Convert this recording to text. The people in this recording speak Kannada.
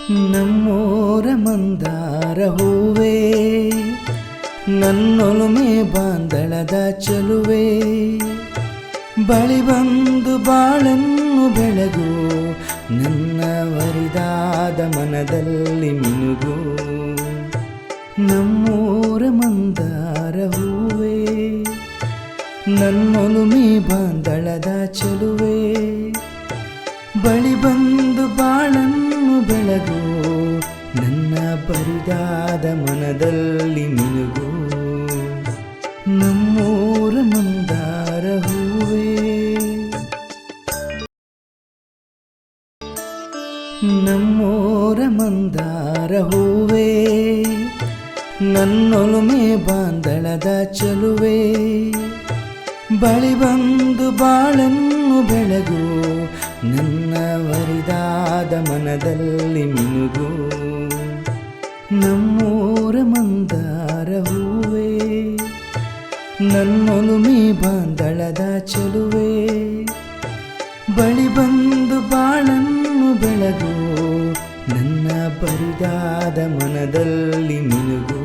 ನಮ್ಮೋರ ಮಂದಾರ ಹೂವೇ, ನನ್ನೊಲುಮೆ ಬಾಂದಳದ ಚಲುವೆ, ಬಳಿ ಬಂದು ಬಾಳನ್ನು ಬೆಳಗು, ನನ್ನ ವರಿದಾದ ಮನದಲ್ಲಿ ಮಿನುಗು. ನಮ್ಮೂರ ಮಂದಾರ ಹೂವೇ, ನನ್ನೊಲುಮೆ ಬಾಂದಳದ ಚಲುವೆ, ಬಳಿ ಬಂದು ಬಾಳನ್ನು ಬೆಳಗು, ನನ್ನ ಬರಿದಾದ ಮನದಲ್ಲಿ ಮಿನುಗು. ನಮ್ಮೂರ ಮಂದಾರ ಹೂವೇ. ನಮ್ಮೂರ ಮಂದಾರ ಹೂವೇ, ನನ್ನೊಲುಮೆ ಬಾಂದಳದ ಚಲುವೆ, ಬಳಿ ಬಂದು ಬಾಳನ್ನು ಬೆಳಗು, ನನ್ನ ವರಿದಾದ ಮನದಲ್ಲಿ ಮಿನುಗು. ನಮ್ಮೂರ ಮಂದಾರ ಹೂವೇ, ನನ್ನೊಲುಮೆ ಬಾಂದಳದ ಚಲುವೆ, ಬಳಿ ಬಂದು ಬಾಳನ್ನು ಬೆಳಗು, ನನ್ನ ಬರಿದಾದ ಮನದಲ್ಲಿ ಮಿನುಗು.